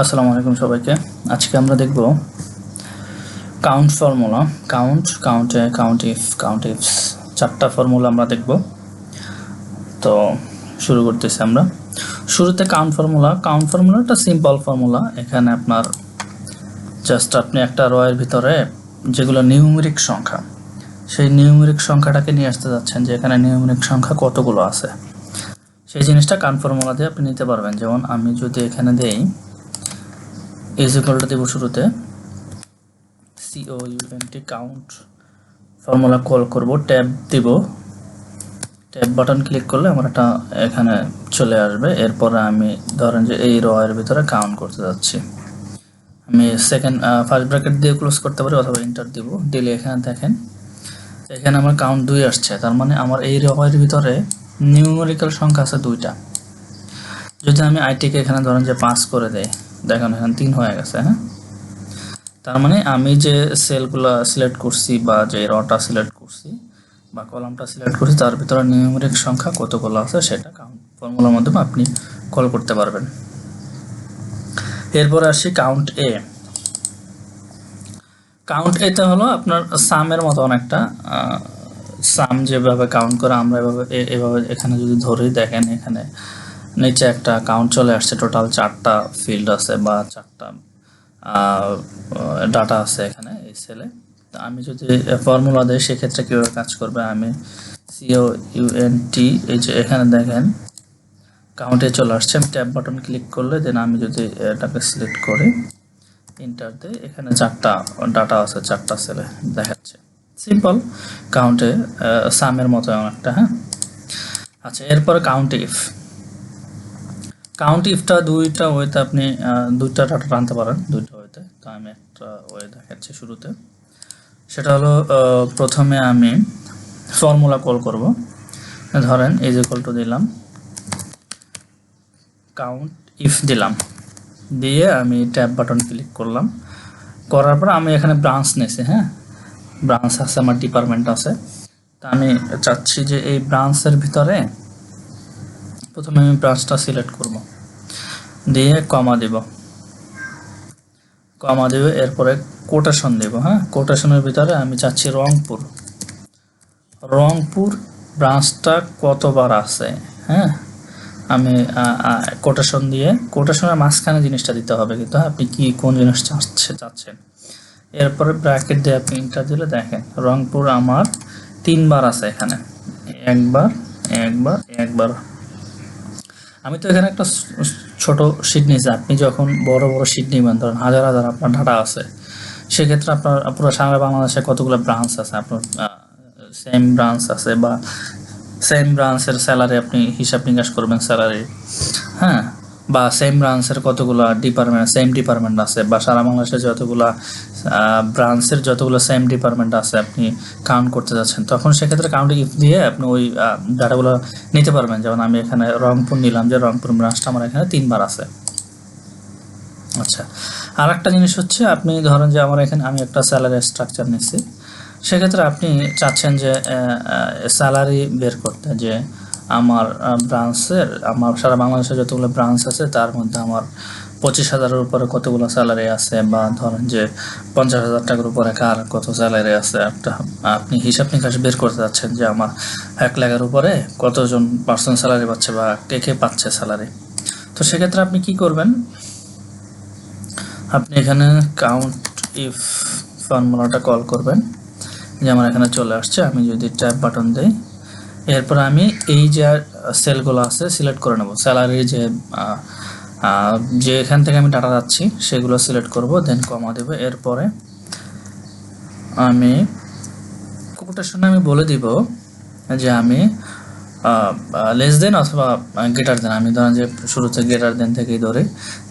আসসালামু আলাইকুম সবাইকে। আজকে আমরা দেখব কাউন্ট ফর্মুলা। কাউন্ট ইফস চারটা ফর্মুলা আমরা দেখব। তো শুরু করতেছি আমরা। শুরুতে কাউন্ট ফর্মুলাটা সিম্পল ফর্মুলা। এখানে আপনার জাস্ট আপনি একটা রয়ের ভিতরে যেগুলো নিউমেরিক সংখ্যা, সেই নিউমেরিক সংখ্যাটাকে নিয়ে আসতে যাচ্ছেন যে এখানে নিউমেরিক সংখ্যা কতগুলো আছে, সেই জিনিসটা কাউন্ট ফর্মুলা দিয়ে আপনি নিতে পারবেন। যেমন আমি যদি এখানে দেই ইজ ইকুয়াল টু দেব, শুরুতে কাউন্ট ফর্মুলা কল করব, ট্যাব দিব, ট্যাব বাটন ক্লিক করলে আমার এটা এখানে চলে আসবে। এরপরে আমি ধরেন যে এই র এর ভিতরে কাউন্ট করতে যাচ্ছি। আমি ফার্স্ট ব্র্যাকেট দিয়ে ক্লোজ করতে পারি অথবা এন্টার দিব, দিলে এখানে দেখেন এখানে আমার কাউন্ট 2 আসছে। তার মানে আমার এই র এর ভিতরে নিউমেরিক্যাল সংখ্যা আছে 2টা। যদি আমি আইটিকে এখানে ধরেন যে 5 করে দেই, দেখেন এখানে 3 হয়ে গেছে। হ্যাঁ, তার মানে আমি যে সেলগুলো সিলেক্ট করছি বা যে রটা সিলেক্ট করছি বা কলামটা সিলেক্ট করছি তার ভিতরে নিউমেরিক সংখ্যা কতগুলো আছে সেটা কাউন্ট ফর্মুলার মাধ্যমে আপনি কল করতে পারবেন। এরপরে আসি কাউন্ট এ। কাউন্ট এতে হলো আপনার সামের মতো অনেকটা সাম যেভাবে কাউন্ট করে আমরা এভাবে এখানে যদি ধরি, দেখেন এখানে নিচে একটা কাউন্ট চলে আসছে। টোটাল 4টা ফিল্ড আছে বা 4টা ডাটা আছে এখানে এই সেলে। তো আমি যদি ফর্মুলা দেই সেক্ষেত্রে কীভাবে কাজ করবে, আমি COUNT এই যে এখানে দেখেন কাউন্টে চলে আসছে। আমি ট্যাব বাটন ক্লিক করলে দেন আমি যদি এটাকে সিলেক্ট করি, এন্টার দিই, এখানে 4টা ডাটা আছে, 4টা সেলে দেখাচ্ছে। সিম্পল কাউন্টে সামের মতো একটা। হ্যাঁ, আচ্ছা, এরপরে কাউন্ট ইফটা দুইটা ওয়েতে আপনি দুইটা ডাটা আনতে পারেন, দুইটা ওয়েতে। তো আমি একটা ওয়ে দেখাচ্ছি শুরুতে। সেটা হলো প্রথমে আমি ফর্মুলা কল করব। ধরেন ইজ ইকুয়াল টু দিলাম, কাউন্ট ইফ দিলাম, দিয়ে আমি ট্যাব বাটন ক্লিক করলাম। করার পর আমি এখানে ব্রাঞ্চ নিয়েছি। হ্যাঁ, ব্রাঞ্চ আছে, আমার ডিপার্টমেন্ট আছে। তা আমি চাচ্ছি যে এই ব্রাঞ্চের ভিতরে প্রথমে আমি ব্রাঞ্চটা সিলেক্ট করব, দিয়ে কমা দিব, এরপরে কোটেশন দেব। হ্যাঁ, কোটেশনের ভিতরে আমি চাচ্ছি রংপুর ব্রাঞ্চটা কতবার আছে। হ্যাঁ, আমি কোটেশন দিয়ে, কোটেশনের মাঝখানে জিনিসটা দিতে হবে কিন্তু, আপনি কি কোন জিনিস চাচ্ছেন। এরপরে ব্র্যাকেট দিয়ে আপনি এন্টার দিলে দেখেন রংপুর আমার 3বার আছে এখানে, একবার। আমি তো এখানে একটা ছোট শিট নিয়েছি। আপনি যখন বড় শিট নেবেন, ধরেন হাজার আপনার ডাটা আছে, সেক্ষেত্রে আপনার পুরো সারা বাংলাদেশে কতগুলো ব্রাঞ্চ আছে, আপনার সেম ব্রাঞ্চ আছে বা সেম ব্রাঞ্চের স্যালারি আপনি হিসাব নিকাশ করবেন স্যালারি। হ্যাঁ, বা সেম ব্রাঞ্চের কতগুলো ডিপার্টমেন্ট আছে, বা সারা বাংলাদেশে যতগুলো ব্রাঞ্চের যতগুলো সেম ডিপার্টমেন্ট আছে আপনি কাউন্ট করতে যাচ্ছেন, তখন সেক্ষেত্রে কাউন্ট ইফ দিয়ে আপনি ওই ডাটাগুলো নিতে পারবেন। যেমন আমি এখানে রংপুর নিলাম, যে রংপুর ব্রাঞ্চটা আমার এখানে 3বার আছে। আচ্ছা, আর একটা জিনিস হচ্ছে, আপনি ধরেন যে আমার এখানে আমি একটা স্যালারি স্ট্রাকচার নিচ্ছি, সেক্ষেত্রে আপনি চাচ্ছেন যে স্যালারি বের করতে, যে আমার ব্রাঞ্চের, আমার সারা বাংলাদেশে যতগুলো ব্রাঞ্চ আছে তার মধ্যে আমার 25,000-এর উপরে কতগুলো স্যালারি আছে, বা ধরেন যে 50,000 টাকার উপরে কার কত স্যালারি আছে, আপনি হিসাব নিকাশ বের করতে যাচ্ছেন যে আমার 1 লাখের উপরে কতজন পার্সন স্যালারি পাচ্ছে বা কে পাচ্ছে স্যালারি। তো সেক্ষেত্রে আপনি কি করবেন, আপনি এখানে কাউন্ট ইফ ফর্মুলাটা কল করবেন, যে আমার এখানে চলে আসছে। আমি যদি ট্যাব বাটন দেই, এরপর আমি এই যে সেলগুলো আছে সিলেক্ট করে নেব, স্যালারির যে এখান থেকে আমি ডাটা যাচ্ছি সেগুলো সিলেক্ট করব, দেন কমা দেব। এরপরে আমি কোটেশনে আমি বলে দিব যে আমি লেস দেন অথবা গ্রেটার দেন। আমি ধরেন যে শুরুতে গ্রেটার দেন থেকেই ধরে,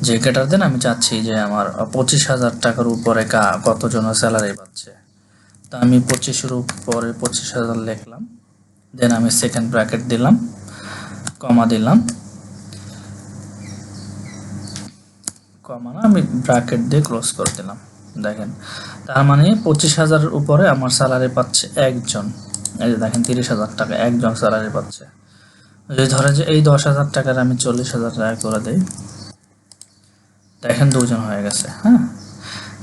যে গ্রেটার দেন আমি চাচ্ছি যে আমার 25,000 টাকার উপরে কতজন স্যালারি পাচ্ছে। তো আমি 25-এর উপরে 25,000 লিখলাম, দেন আমি সেকেন্ড ব্র্যাকেট দিলাম, কমা দিলাম, আমি ব্র্যাকেট দিয়ে ক্লোজ করে দিলাম। দেখেন, তার মানে 25,000-এর উপরে আমার স্যালারি পাচ্ছে একজন। এই যে দেখেন 30,000 টাকা একজন স্যালারি পাচ্ছে। যদি ধরে যে এই 10,000 টাকার আমি 40,000 টাকা করে দেই, দেখেন 2 জন হয়ে গেছে। হ্যাঁ,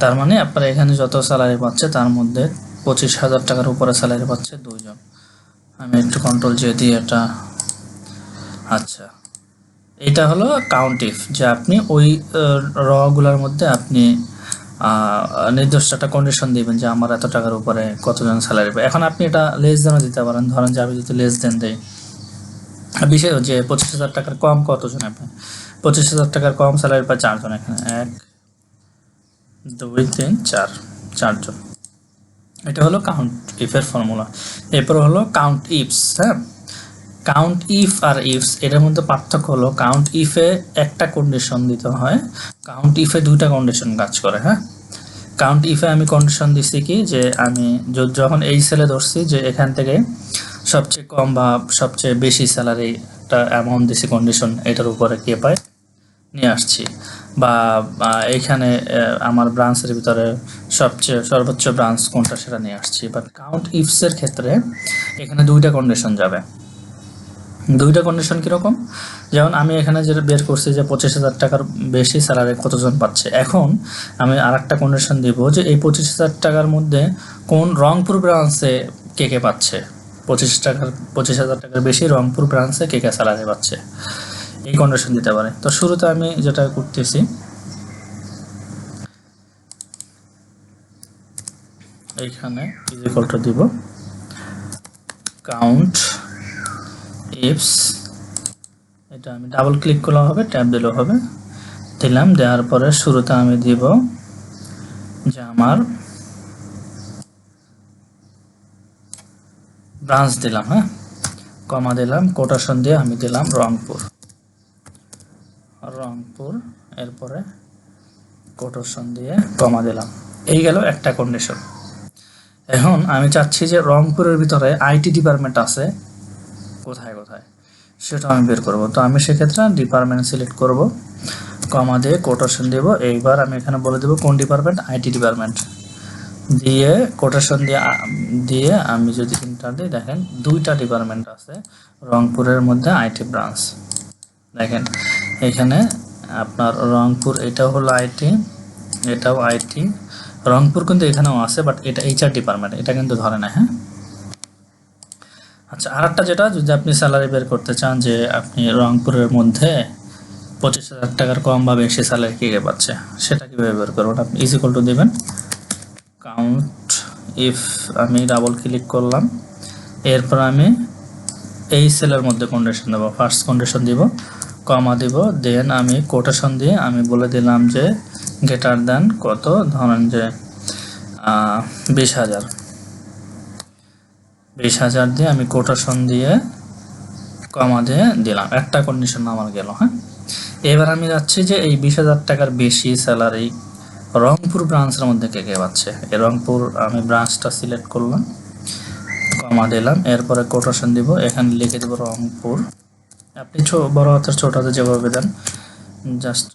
তার মানে আপনার এখানে যত স্যালারি পাচ্ছে তার মধ্যে 25,000 টাকার উপরে স্যালারি পাচ্ছে 2 জন। আমি একটু কন্ট্রোল জে দিয়ে এটা, আচ্ছা এটা হলো কাউন্ট ইফ, যে আপনি ওই রগুলোর মধ্যে আপনি নির্দিষ্ট একটা কন্ডিশন দিবেন যে আমার এত টাকার উপরে কতজন স্যালারি পায়। এখন আপনি এটা লেস দেনও দিতে পারেন, ধরেন যে আমি যদি লেস দেন দেই বিষয় যে 25,000 টাকার কম কতজন পায়, 25,000 টাকার কম স্যালারি পায় 4 জন, এখানে 1 2 3 4 4 জন। এটা হলো কাউন্ট ইফের ফর্মুলা। এরপর হলো কাউন্ট ইফস। হ্যাঁ, কাউন্ট ইফ আর ইফস এটার মধ্যে পার্থক্য হলো কাউন্ট ইফে একটা কন্ডিশন দিতে হয়, কাউন্ট ইফে দুইটা কন্ডিশন কাজ করে। হ্যাঁ, কাউন্ট ইফে আমি কন্ডিশন দিচ্ছি কি, যে আমি যখন এই সেলে ধরছি যে এখান থেকে সবচেয়ে কম বা সবচেয়ে বেশি স্যালারি একটা অ্যামাউন্ট দিছি কন্ডিশন, এটার উপরে কে পায় নিয়ে আসছি, বা এইখানে আমার ব্রাঞ্চের ভিতরে সর্বোচ্চ ব্রাঞ্চ কোনটা সেটা নিয়ে আসছি। বাট কাউন্ট ইফসের ক্ষেত্রে এখানে দুইটা কন্ডিশন যাবে। দুইটা কন্ডিশন কীরকম, যেমন আমি এখানে যেটা বের করছি যে 25,000 টাকার বেশি স্যালারি কতজন পাচ্ছে, এখন আমি আর একটা কন্ডিশন দিব যে এই 25,000 টাকার মধ্যে কোন রংপুর ব্রাঞ্চে কে কে পাচ্ছে, 25,000 টাকার বেশি রংপুর ব্রাঞ্চে কে কে স্যালারি পাচ্ছে, এই কন্ডিশন দিতে পারে। তো শুরুতে আমি যেটা করতেছি, এইখানে ইজ ইকুয়াল টু দিব কাউন্ট ইফস, এটা আমি ডাবল ক্লিক করলেও হবে, ট্যাব দিলেও হবে, দিলাম। দেওয়ার পরে শুরুতে আমি দিব যে আমার ব্রাঞ্চ দিলাম, হ্যাঁ কমা দিলাম, কোটেশন দিয়ে আমি দিলাম রংপুর, এরপরে কোটেশন দিয়ে কমা দিলাম। এই গেল একটা কন্ডিশন। এখন আমি চাচ্ছি যে রংপুরের ভিতরে আইটি ডিপার্টমেন্ট আছে কোথায় কোথায়, সেটা আমি বের করব। তো আমি সেক্ষেত্রে ডিপার্টমেন্ট সিলেক্ট করব, কমা দিয়ে কোটেশন দেব। এইবার আমি এখানে বলে দেব কোন ডিপার্টমেন্ট, আইটি ডিপার্টমেন্ট দিয়ে কোটেশন দিয়ে আমি যদি ইন্টার দিই, দেখেন দুইটা ডিপার্টমেন্ট আছে রংপুরের মধ্যে আইটি ব্রাঞ্চ। দেখেন এখানে আপনার রংপুর, এটাও হলো আইটি, এটাও আইটি, রংপুর কিন্তু এখানেও আছে, বাট এটা এইচআর ডিপার্টমেন্ট, এটা কিন্তু ধরে না। হ্যাঁ, আচ্ছা আর একটা যেটা, যদি আপনি স্যালারি বের করতে চান যে আপনি রংপুরের মধ্যে 25,000 টাকার কম বা বেশি স্যালারি কে কে পাচ্ছে, সেটা কীভাবে বের করবেন, আপনি ইজ ইকুয়াল টু দেবেন কাউন্ট ইফ, আমি ডাবল ক্লিক করলাম, এরপর আমি এই সেলের মধ্যে কন্ডিশন দেবো, ফার্স্ট কন্ডিশন দিব, কমা দিব, দেন আমি কোটেশন দিয়ে আমি বলে দিলাম যে গ্রেটার দেন কত, ধরেন যে 20,000 দিয়ে আমি কোটেশন দিয়ে কমা দিয়ে দিলাম, একটা কন্ডিশন আমার গেল। হ্যাঁ, এবার আমি যাচ্ছি যে এই 20,000 টাকার বেশি স্যালারি রংপুর ব্রাঞ্চের মধ্যে কে কে পাচ্ছে, এই রংপুর আমি ব্রাঞ্চটা সিলেক্ট করলাম, কমা দিলাম, এরপরে কোটেশন দিব, এখানে লিখে দেবো রংপুর, আপনি বড় হাতের ছোট হাতে যেভাবে দেন, জাস্ট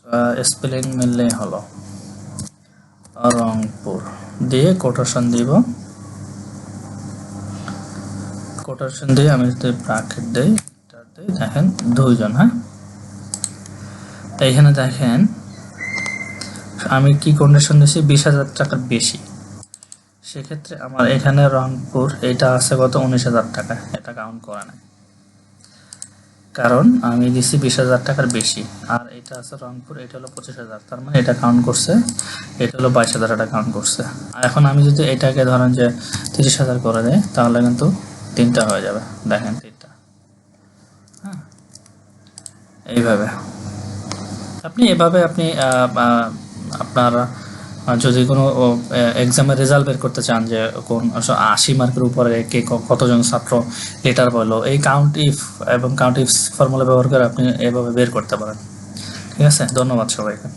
স্পেলিং মিললেই হলো, রংপুর দিয়ে কোটেশন দিব, কোটেশন দিয়ে আমি যদি ব্র্যাকেট দেই, দেখেন 2 জন। হ্যাঁ, এইখানে দেখেন আমি কি কন্ডিশন দিয়েছি, 20,000 টাকার বেশি, সেক্ষেত্রে আমার এখানে রংপুর এটা আছে কত, 19,000 টাকা, এটা কাউন্ট করে না, কারণ আমি দিছি 20,000 টাকার বেশি, আর এটা আছে রংপুর, এটা হলো 25,000, তার মানে এটা কাউন্ট করছে, এটা হলো 22,000, এটা কাউন্ট করছে। আর এখন আমি যদি এটাকে ধরেন যে 30,000 করে দেয়, তাহলে কিন্তু 3টা হয়ে যাবে, দেখেন 3টা। হ্যাঁ, এইভাবে আপনি আপনার যদি কোনো এক্সামের রেজাল্ট বের করতে চান যে কোন 80 মার্কের উপরে কে কতজন ছাত্র লেটার পেলো, এই কাউন্ট ইফ এবং কাউন্ট ইফ ফর্মুলা ব্যবহার করে আপনি এভাবে বের করতে পারেন। ঠিক আছে, ধন্যবাদ সবাইকে।